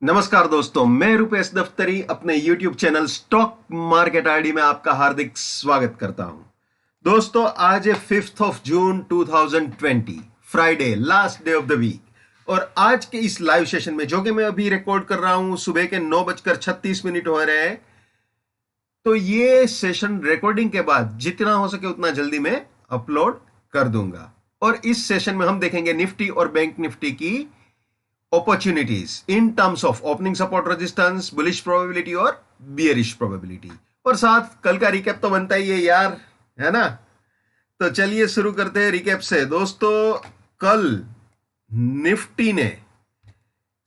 नमस्कार दोस्तों, मैं रुपेश दफ्तरी अपने YouTube channel stock market ID में आपका हार्दिक स्वागत करता हूं। दोस्तों, आज है 5th of June 2020, Friday, last day of the week. और आज के इस लाइव सेशन में, जो कि मैं अभी रिकॉर्ड कर रहा हूं, सुबह के 9:36 हो रहे हैं। तो ये सेशन रिकॉर्डिंग के बाद जितना हो सके उतना जल्दी मैं अपलोड कर दूंगा। और इस सेशन में हम देखेंगे निफ्टी और बैंक निफ्टी की opportunities in terms of opening support resistance, bullish probability और bearish probability। और साथ कल का रिकैप तो बनता ही है यार, है ना। तो चलिए शुरू करते हैं रिकैप से। दोस्तों, कल निफ्टी ने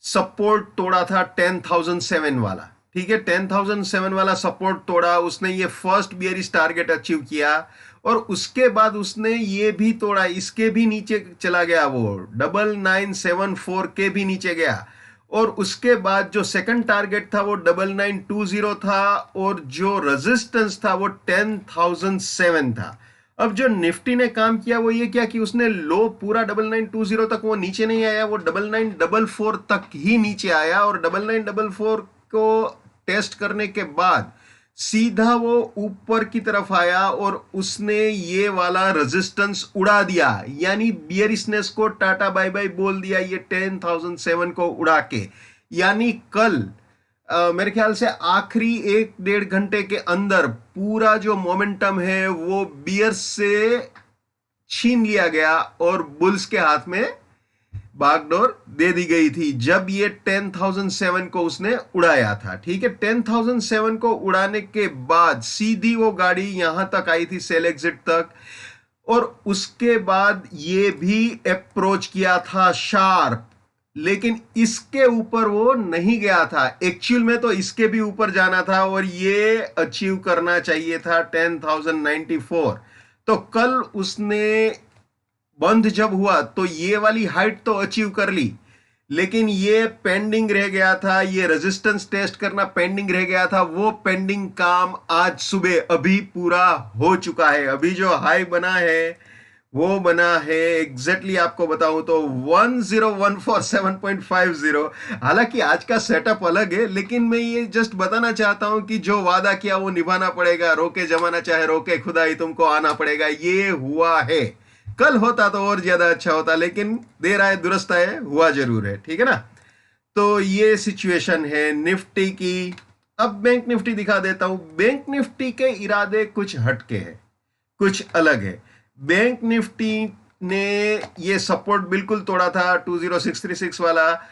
सपोर्ट तोड़ा था 10,007 वाला, ठीक है। 10,007 वाला सपोर्ट तोड़ा उसने, ये फर्स्ट बियरिश टारगेट अचीव किया। और उसके बाद उसने ये भी तोड़ा, इसके भी नीचे चला गया, वो 9974 के भी नीचे गया। और उसके बाद जो सेकंड टारगेट था वो 9920 था, और जो रेजिस्टेंस था वो 10,007 था। अब जो निफ्टी ने काम किया वो ये किया कि उसने लो पूरा 9920 तक वो नीचे नहीं आया, वो 9944 तक ही नीचे आया। और 9944 को टेस्ट करने के बाद सीधा वो ऊपर की तरफ आया और उसने ये वाला रेजिस्टेंस उड़ा दिया, यानी बियरिशनेस को टाटा बाय बाय बोल दिया ये 10,007 को उड़ा के। यानी कल मेरे ख्याल से आखिरी 1-1.5 घंटे के अंदर पूरा जो मोमेंटम है वो बियर्स से छीन लिया गया और बुल्स के हाथ में बागडोर दे दी गई थी जब ये 10,007 को उसने उड़ाया था, ठीक है। 10,007 को उड़ाने के बाद सीधी वो गाड़ी यहां तक आई थी, सेल एग्जिट तक। और उसके बाद ये भी अप्रोच किया था शार्प, लेकिन इसके ऊपर वो नहीं गया था। एक्चुअल में तो इसके भी ऊपर जाना था और ये अचीव करना चाहिए था 10,094। तो कल उसने बंद जब हुआ तो ये वाली हाइट तो अचीव कर ली, लेकिन ये पेंडिंग रह गया था, ये रेजिस्टेंस टेस्ट करना पेंडिंग रह गया था। वो पेंडिंग काम आज सुबह अभी पूरा हो चुका है। अभी जो हाई बना है वो बना है एग्जैक्टली आपको बताऊं तो 10,147.50। हालांकि आज का सेटअप अलग है, लेकिन मैं ये जस्ट बताना चाहता हूं कि जो वादा किया वो निभाना पड़ेगा। रोके जमाना चाहे रोके खुदाई, तुमको आना पड़ेगा। ये हुआ है। कल होता तो और ज्यादा अच्छा होता, लेकिन देर आए दुरुस्त आए, हुआ जरूर है, ठीक है ना। तो ये सिचुएशन है निफ्टी की। अब बैंक निफ्टी दिखा देता हूं। बैंक निफ्टी के इरादे कुछ हटके हैं, कुछ अलग है। बैंक निफ्टी ने ये सपोर्ट बिल्कुल तोड़ा था 20,636 वाला।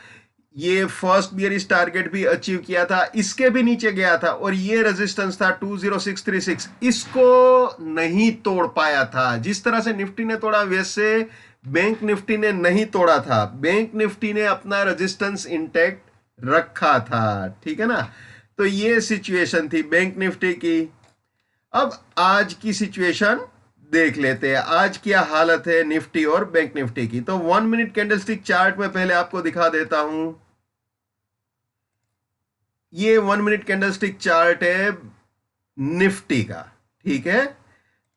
ये फर्स्ट बियरिश टारगेट भी अचीव किया था, इसके भी नीचे गया था। और ये रेजिस्टेंस था 20,636, इसको नहीं तोड़ पाया था। जिस तरह से निफ्टी ने तोड़ा वैसे बैंक निफ्टी ने नहीं तोड़ा था। बैंक निफ्टी ने अपना रेजिस्टेंस इंटैक्ट रखा था, ठीक है ना। तो ये सिचुएशन थी बैंक निफ्टी की। अब आज की सिचुएशन देख लेते हैं। आज क्या हालत है निफ्टी और बैंक निफ्टी की। तो 1 मिनट कैंडलस्टिक चार्ट में पहले आपको दिखा देता हूं। ये 1 मिनट कैंडलस्टिक चार्ट है निफ्टी का, ठीक है।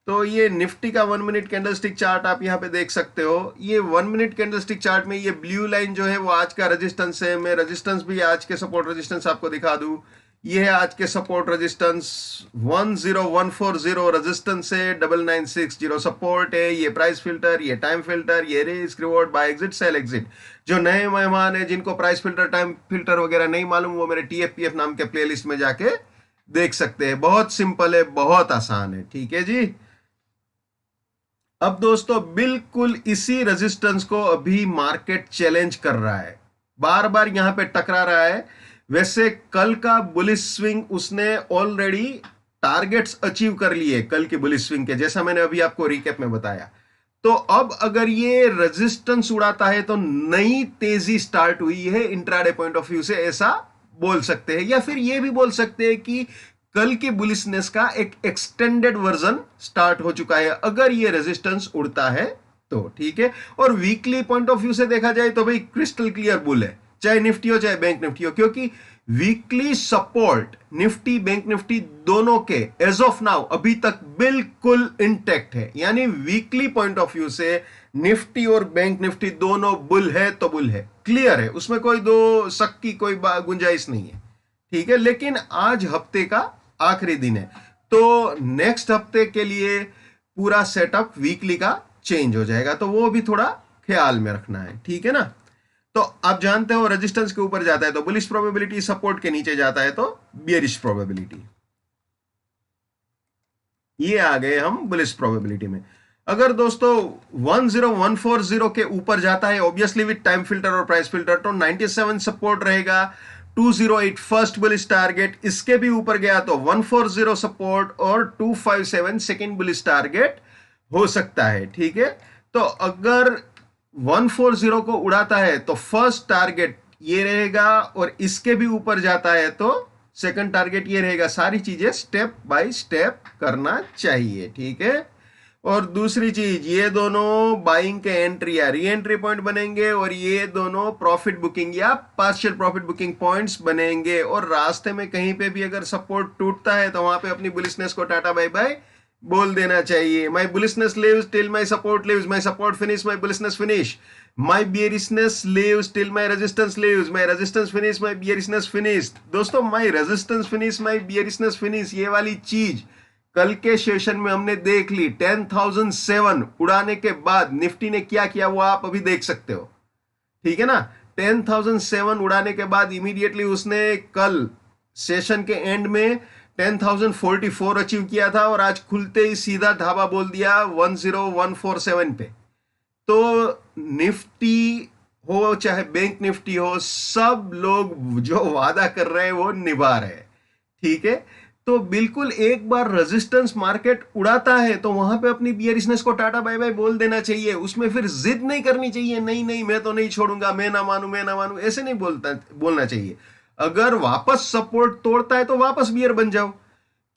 तो ये निफ्टी का 1 मिनट कैंडलस्टिक चार्ट आप यहां पे देख सकते हो। ये 1 मिनट कैंडलस्टिक चार्ट में ये ब्लू लाइन जो है वो आज का रेजिस्टेंस है। मैं रेजिस्टेंस भी, आज के सपोर्ट रेजिस्टेंस आपको दिखा दूं। ये है आज के सपोर्ट रेजिस्टेंस 10,140 रेजिस्टेंस है, 9960 सपोर्ट है। ये प्राइस फिल्टर, ये टाइम फिल्टर, ये risk reward, buy exit, sell exit. जो नए मेहमान है जिनको प्राइस फिल्टर, टाइम फिल्टर वगैरह नहीं मालूम, वो मेरे TFPF नाम के प्लेलिस्ट में जाके देख सकते हैं। बहुत सिंपल है, बहुत आसान है, ठीक है जी। अब दोस्तों, बिल्कुल इसी रेजिस्टेंस को अभी मार्केट चैलेंज कर रहा है, बार बार यहां पे टकरा रहा है। वैसे कल का बुलिश स्विंग उसने ऑलरेडी टारगेट्स अचीव कर लिए, कल के बुलिश स्विंग के, जैसा मैंने अभी आपको रिकैप में बताया। तो अब अगर ये रेजिस्टेंस उड़ाता है तो नई तेजी स्टार्ट हुई है इंट्राडे पॉइंट ऑफ व्यू से, ऐसा बोल सकते हैं। या फिर ये भी बोल सकते हैं कि कल के बुलिशनेस का एक एक्सटेंडेड वर्जन स्टार्ट हो चुका है, अगर ये रेजिस्टेंस उड़ता है तो, ठीक है। और वीकली पॉइंट ऑफ व्यू से देखा जाए तो भाई क्रिस्टल क्लियर बुल है, चाहे निफ्टी हो चाहे बैंक निफ्टी हो, क्योंकि weekly support Nifty bank Nifty दोनों के एज ऑफ नाउ अभी तक बिल्कुल इंटैक्ट है। यानी वीकली पॉइंट ऑफ व्यू से निफ्टी और बैंक निफ्टी दोनों बुल है तो बुल है, क्लियर है, उसमें कोई दो शक की कोई गुंजाइश नहीं है, ठीक है। लेकिन आज हफ्ते का आखिरी दिन है, तो नेक्स्ट हफ्ते के लिए पूरा सेटअप वीकली का चेंज हो जाएगा, तो वो भी थोड़ा ख्याल में रखना है, ठीक है ना। तो आप जानते हो रेजिस्टेंस के ऊपर जाता है तो बुलिश प्रोबेबिलिटी, सपोर्ट के नीचे जाता है तो बियरिश प्रोबेबिलिटी। ये आ गए हम बुलिश प्रोबेबिलिटी में। अगर दोस्तों 10140 के ऊपर जाता है ऑब्वियसली विद टाइम फिल्टर और प्राइस फिल्टर, तो 97 सपोर्ट रहेगा, 208 फर्स्ट बुलिश टारगेट, इसके भी ऊपर गया तो 140 सपोर्ट और 257 सेकेंड बुलिश टारगेट हो सकता है, ठीक है। तो अगर 140 को उड़ाता है तो फर्स्ट टारगेट ये रहेगा, और इसके भी ऊपर जाता है तो सेकंड टारगेट ये रहेगा। सारी चीजें स्टेप बाय स्टेप करना चाहिए, ठीक है। और दूसरी चीज, ये दोनों बाइंग के एंट्री या री एंट्री पॉइंट बनेंगे, और ये दोनों प्रॉफिट बुकिंग या पार्शियल प्रॉफिट बुकिंग पॉइंट्स बनेंगे। और रास्ते में कहीं पे भी अगर सपोर्ट टूटता है तो वहां पे अपनी बुलिशनेस को टाटा बाय बाय बोल देना चाहिए। My bullishness lives till my support lives, my support finish, my bullishness finish, my bearishness lives till my resistance lives, my resistance finish, my bearishness finish. दोस्तों my resistance finish, my bearishness finish, ये वाली चीज कल के session में हमने देख ली। 10,007 उड़ाने के बाद निफ्टी ने क्या किया वो आप अभी देख सकते हो, ठीक है ना। 10,007 उड़ाने के बाद इमीडिएटली उसने कल सेशन के एंड में 10,044 अचीव किया था, और आज खुलते ही सीधा ढाबा बोल दिया 10147 पे। तो निफ्टी हो चाहे बैंक निफ्टी हो, सब लोग जो वादा कर रहे हैं वो निभा रहे हैं, ठीक है। तो बिल्कुल एक बार रेजिस्टेंस मार्केट उड़ाता है तो वहां पे अपनी बियरिशनेस को टाटा बाय बाय बोल देना चाहिए। उसमें फिर जिद नहीं करनी चाहिए, नहीं नहीं मैं तो नहीं छोड़ूंगा, मैं ना मानू मैं ना मानू, ऐसे नहीं बोलना चाहिए। अगर वापस सपोर्ट तोड़ता है तो वापस बियर बन जाओ।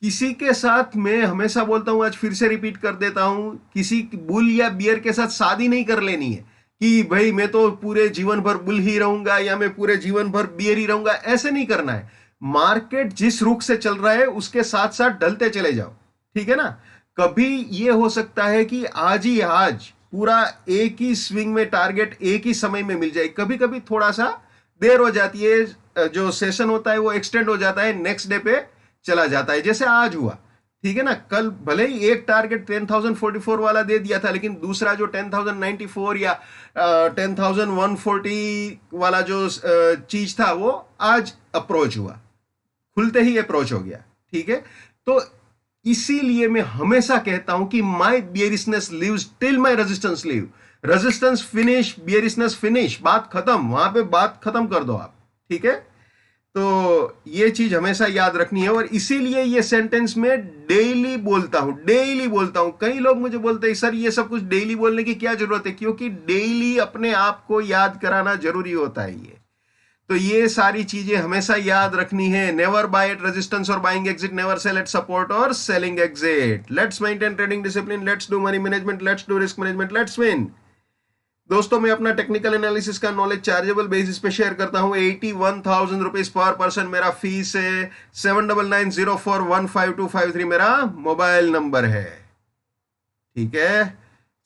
किसी के साथ, मैं हमेशा बोलता हूं, आज फिर से रिपीट कर देता हूं, किसी बुल या बियर के साथ शादी नहीं कर लेनी है कि भाई मैं तो पूरे जीवन भर बुल ही रहूंगा या मैं पूरे जीवन भर बियर ही रहूंगा, ऐसे नहीं करना है। मार्केट जिस रुख से चल रहा है उसके साथ साथ ढलते चले जाओ, ठीक है ना। कभी ये हो सकता है कि आज ही आज पूरा एक ही स्विंग में टारगेट एक ही समय में मिल जाए, कभी कभी थोड़ा सा देर हो जाती है, जो सेशन होता है वो एक्सटेंड हो जाता है, नेक्स्ट डे पे चला जाता है, जैसे आज हुआ, ठीक है ना। कल भले ही एक टारगेट 10,044 वाला दे दिया था, लेकिन दूसरा जो 10,094 या 10,140 वाला जो चीज था वो आज अप्रोच हुआ, खुलते ही अप्रोच हो गया, ठीक है। तो इसीलिए मैं हमेशा कहता हूं कि my bearishness lives till my resistance live, resistance finish, bearishness finish, बात खत्म, वहां पे बात खत्म कर दो आप, ठीक है। तो ये चीज हमेशा याद रखनी है, और इसीलिए ये सेंटेंस में डेली बोलता हूं, डेली बोलता हूं। कई लोग मुझे बोलते हैं सर ये सब कुछ डेली बोलने की क्या जरूरत है, क्योंकि डेली अपने आप को याद कराना जरूरी होता है ये। तो ये सारी चीजें हमेशा याद रखनी है। नेवर बाय एट रेजिस्टेंस और buying exit, never sell at support और selling exit. Let's maintain trading discipline, let's do money management, let's do risk management, let's win. दोस्तों मैं अपना टेक्निकल एनालिसिस का नॉलेज चार्जेबल बेसिस पे share करता हूं। 81,000 rupees per person मेरा fees है। 7990415253 मेरा मोबाइल नंबर है, ठीक है।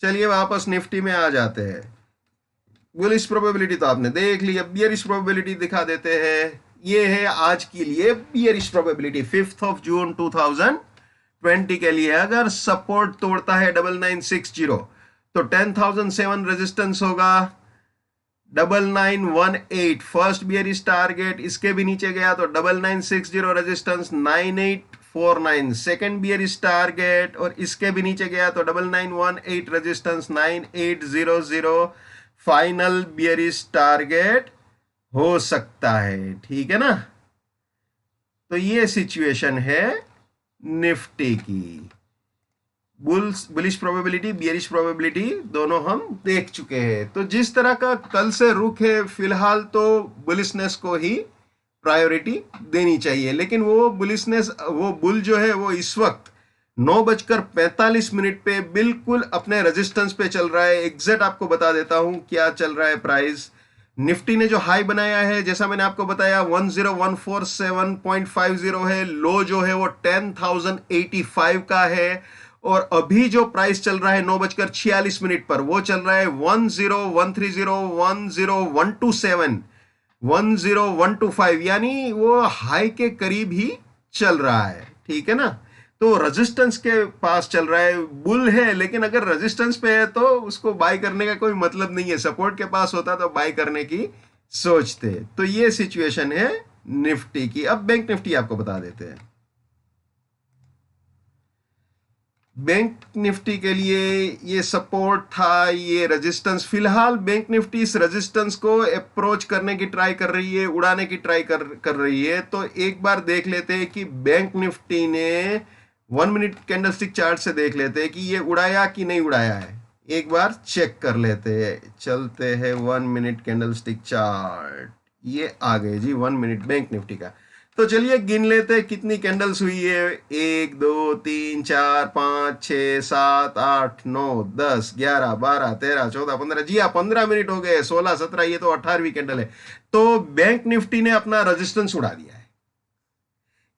चलिए वापस निफ्टी में आ जाते हैं। बुलिश प्रोबेबिलिटी तो आपने देख ली, अब बियरिश प्रोबेबिलिटी दिखा देते हैं। ये है आज के लिए बियरिश प्रोबेबिलिटी 5 जून 2020 के लिए। अगर सपोर्ट तोड़ता है 9960 तो 10,007 रेजिस्टेंस होगा, 9918 फर्स्ट बियरिश टारगेट, इसके भी नीचे गया तो 9960 रेजिस्टेंस, 9849 सेकेंड बियरिश टारगेट, और इसके भी नीचे गया तो 9918 रेजिस्टेंस, 9800 फाइनल बियरिश टारगेट हो सकता है, ठीक है ना। तो ये सिचुएशन है निफ्टी की। बुलिश प्रोबेबिलिटी बियरिश प्रोबेबिलिटी दोनों हम देख चुके हैं। तो जिस तरह का कल से रुख है, फिलहाल तो बुलिशनेस को ही प्रायोरिटी देनी चाहिए, लेकिन वो बुलिशनेस, वो बुल जो है वो इस वक्त 9:45 पे बिल्कुल अपने रेजिस्टेंस पे चल रहा है। एग्जैक्ट आपको बता देता हूं क्या चल रहा है प्राइस। निफ्टी ने जो हाई बनाया है जैसा मैंने आपको बताया 10147.50 है, लो जो है वो 10,085 का है, और अभी जो प्राइस चल रहा है 9:46 पर वो चल रहा है 10,130,10127 10125, यानी वो हाई के करीब ही चल रहा है। ठीक है ना, तो रेजिस्टेंस के पास चल रहा है, बुल है, लेकिन अगर रेजिस्टेंस पे है तो उसको बाय करने का कोई मतलब नहीं है। सपोर्ट के पास होता तो बाय करने की सोचते। तो ये सिचुएशन है निफ्टी की। अब बैंक निफ्टी आपको बता देते हैं। बैंक निफ्टी के लिए ये सपोर्ट था, ये रेजिस्टेंस। फिलहाल बैंक निफ्टी इस रेजिस्टेंस को अप्रोच करने की ट्राई कर रही है, उड़ाने की ट्राई कर रही है। तो एक बार देख लेते हैं कि बैंक निफ्टी ने 1 मिनट कैंडलस्टिक चार्ट से देख लेते हैं कि ये उड़ाया कि नहीं उड़ाया है। एक बार चेक कर लेते हैं। चलते हैं 1 मिनट कैंडलस्टिक चार्ट। ये आ गए जी 1 मिनट बैंक निफ्टी का। तो चलिए गिन लेते हैं कितनी कैंडल्स हुई है। 1 2 3 4 5 6 7 8 9 10 11 12 13 14 15, जी हाँ 15 मिनट हो गए। 16 17, ये तो 18वीं कैंडल है। तो बैंक निफ्टी ने अपना रेजिस्टेंस उड़ा दिया है।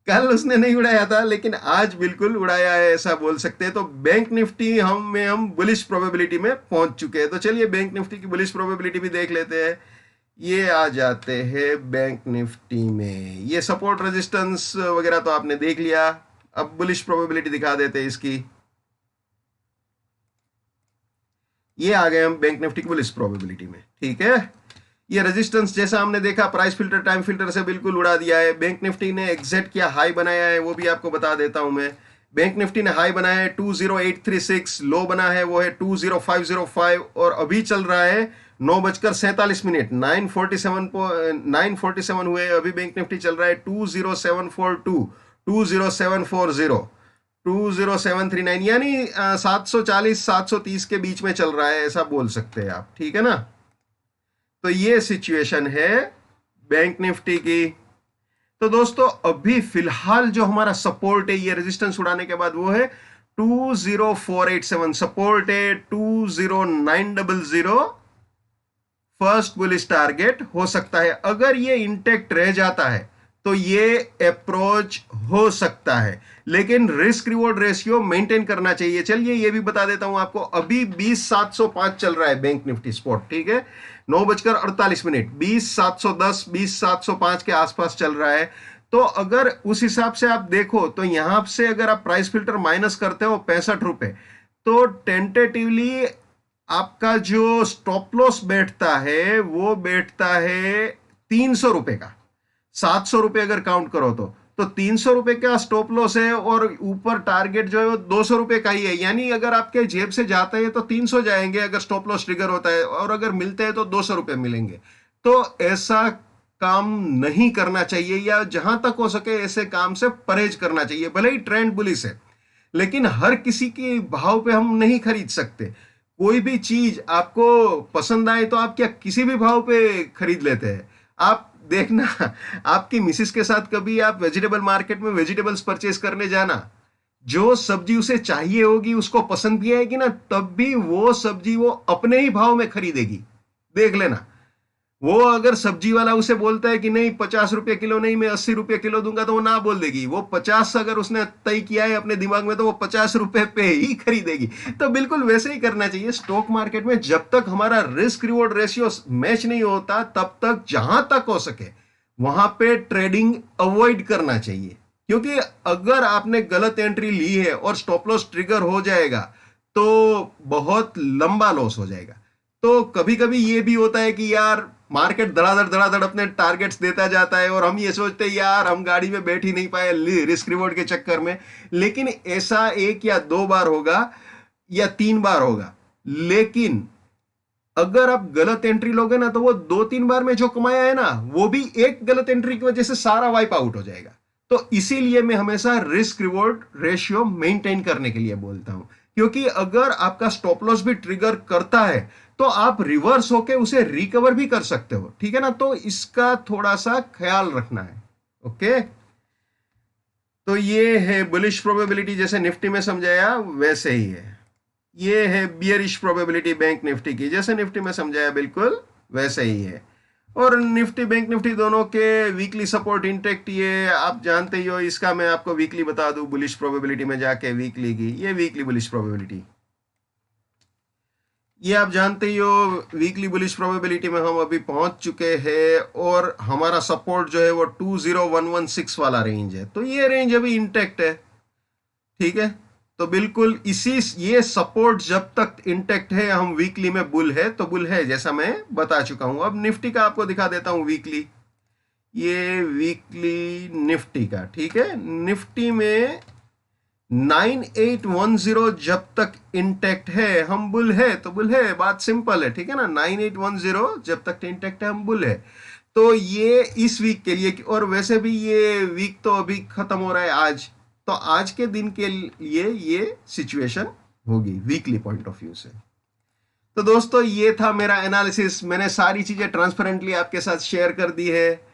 कल उसने नहीं उड़ाया था, लेकिन आज बिल्कुल उड़ाया है, ऐसा बोल सकते हैं। तो बैंक निफ्टी हम बुलिश प्रोबेबिलिटी में पहुंच चुके हैं। तो चलिए बैंक निफ्टी की बुलिश प्रोबेबिलिटी भी देख लेते हैं। ये आ जाते हैं बैंक निफ्टी में। ये सपोर्ट रेजिस्टेंस वगैरह तो आपने देख लिया। अब बुलिश प्रोबेबिलिटी दिखा देते हैं इसकी। ये आ गए हम बैंक निफ्टी की बुलिश प्रोबेबिलिटी में। ठीक है, ये रेजिस्टेंस जैसा हमने देखा प्राइस फिल्टर टाइम फिल्टर से बिल्कुल उड़ा दिया है। बैंक निफ्टी ने एग्जैक्ट क्या हाई बनाया है वो भी आपको बता देता हूं मैं। बैंक निफ्टी ने हाई बनाया है 20836, लो बना है वो है 20505, और अभी चल रहा है 9:47, 947 हुए अभी। बैंक निफ्टी चल रहा है 20742, 20740, 20739, यानी 740 730 के बीच में चल रहा है, ऐसा बोल सकते हैं आप। ठीक है ना, तो ये सिचुएशन है बैंक निफ्टी की। तो दोस्तों अभी फिलहाल जो हमारा सपोर्ट है ये रेजिस्टेंस उड़ाने के बाद वो है 20487, सपोर्ट है 20900, फर्स्ट बुलिश टारगेट हो सकता है। अगर ये इंटेक्ट रह जाता है तो ये अप्रोच हो सकता है, लेकिन रिस्क रिवॉर्ड रेशियो मेंटेन करना चाहिए। चलिए ये भी बता देता हूं आपको। अभी 20705 चल रहा है बैंक निफ्टी स्पॉट। ठीक है, 9:48, 20710, 20705 के आसपास चल रहा है। तो अगर उस हिसाब से आप देखो तो यहां से अगर आप प्राइस फिल्टर माइनस करते हो 65 रुपए, तो टेंटेटिवली आपका जो स्टॉप लॉस बैठता है वो बैठता है 300 रुपए का। 700 रुपए अगर काउंट करो तो 300 रुपए का स्टॉप लॉस है, और ऊपर टारगेट जो है वो 200 रुपए का ही है। यानी अगर आपके जेब से जाता है तो 300 जाएंगे अगर स्टॉप लॉस ट्रिगर होता है, और अगर मिलते हैं तो 200 रुपए मिलेंगे। तो ऐसा काम नहीं करना चाहिए, या जहां तक हो सके ऐसे काम से परहेज करना चाहिए। भले ही ट्रेंड बुलिश है, लेकिन हर किसी के भाव पे हम नहीं खरीद सकते। कोई भी चीज आपको पसंद आए तो आप क्या किसी भी भाव पे खरीद लेते हैं? आप देखना, आपकी मिसिस के साथ कभी आप वेजिटेबल मार्केट में वेजिटेबल्स परचेज करने जाना, जो सब्जी उसे चाहिए होगी, उसको पसंद भी आएगी ना, तब भी वो सब्जी वो अपने ही भाव में खरीदेगी। देख लेना, वो अगर सब्जी वाला उसे बोलता है कि नहीं 50 रुपए किलो नहीं, मैं 80 रुपए किलो दूंगा, तो वो ना बोल देगी। वो 50 अगर उसने तय किया है अपने दिमाग में तो वो 50 रुपए पे ही खरीदेगी। तो बिल्कुल वैसे ही करना चाहिए स्टॉक मार्केट में। जब तक हमारा रिस्क रिवॉर्ड रेशियो मैच नहीं होता तब तक जहां तक हो सके वहां पे ट्रेडिंग अवॉइड करना चाहिए, क्योंकि अगर आपने गलत एंट्री ली है और स्टॉप लॉस ट्रिगर हो जाएगा तो बहुत लंबा लॉस हो जाएगा। तो कभी कभी ये भी होता है कि यार मार्केट धड़ाधड़ अपने टारगेट्स देता जाता है, और हम ये सोचते हैं यार हम गाड़ी में बैठ ही नहीं पाए रिस्क रिवॉर्ड के चक्कर में। लेकिन ऐसा 1 या 2 बार होगा या 3 बार होगा, लेकिन अगर आप गलत एंट्री लोगे ना तो वो 2-3 बार में जो कमाया है ना वो भी एक गलत एंट्री की वजह से सारा वाइप आउट हो जाएगा। तो इसीलिए मैं हमेशा रिस्क रिवॉर्ड रेशियो मेंटेन करने के लिए बोलता हूं, क्योंकि अगर आपका स्टॉप लॉस भी ट्रिगर करता है तो आप रिवर्स होके उसे रिकवर भी कर सकते हो। ठीक है ना, तो इसका थोड़ा सा ख्याल रखना है। ओके, तो ये है बुलिश प्रोबेबिलिटी, जैसे निफ्टी में समझाया वैसे ही है। ये है बियरिश प्रोबेबिलिटी बैंक निफ्टी की, जैसे निफ्टी में समझाया बिल्कुल वैसे ही है। और निफ्टी बैंक निफ्टी दोनों के वीकली सपोर्ट इंटेक्ट, ये आप जानते ही हो। इसका मैं आपको वीकली बता दूं, बुलिश प्रोबेबिलिटी में जाके वीकली की, ये वीकली बुलिश प्रोबेबिलिटी, ये आप जानते ही हो। वीकली बुलिश प्रोबेबिलिटी में हम अभी पहुंच चुके हैं और हमारा सपोर्ट जो है वो 20116 वाला रेंज है, तो ये रेंज अभी इंटेक्ट है, ठीक है। तो बिल्कुल इसी, ये सपोर्ट जब तक इंटेक्ट है, हम वीकली में बुल है तो बुल है, जैसा मैं बता चुका हूं। अब निफ्टी का आपको दिखा देता हूं वीकली, ये वीकली निफ्टी का, ठीक है। निफ्टी में 9810 जब तक इंटेक्ट है हम बुल है तो बुल है, बात सिंपल है, ठीक है ना। 9810 जब तक इंटेक्ट है हम बुल है। तो ये इस वीक के लिए, और वैसे भी ये वीक तो अभी खत्म हो रहा है आज, तो आज के दिन के लिए ये सिचुएशन होगी वीकली पॉइंट ऑफ व्यू से। तो दोस्तों ये था मेरा एनालिसिस, मैंने सारी चीजें ट्रांसपेरेंटली आपके साथ शेयर कर दी है।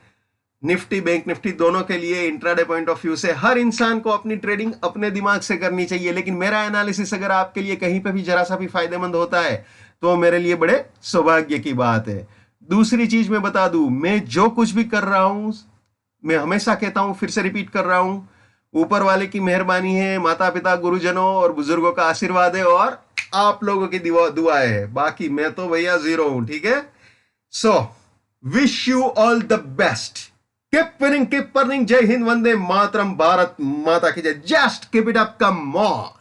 निफ्टी बैंक निफ्टी दोनों के लिए इंट्राडे पॉइंट ऑफ व्यू से, हर इंसान को अपनी ट्रेडिंग अपने दिमाग से करनी चाहिए, लेकिन मेरा एनालिसिस अगर आपके लिए कहीं पे भी जरा सा भी फायदेमंद होता है तो मेरे लिए बड़े सौभाग्य की बात है। दूसरी चीज मैं बता दूं, मैं जो कुछ भी कर रहा हूं, मैं हमेशा कहता हूं, फिर से रिपीट कर रहा हूं, ऊपर वाले की मेहरबानी है, माता पिता गुरुजनों और बुजुर्गों का आशीर्वाद है और आप लोगों की दुआएं है, बाकी मैं तो भैया जीरो हूं, ठीक है। So wish you all the best, keep winning, keep earning. जय हिंद, वंदे मातरम, भारत माता की जय, just keep it up, come on.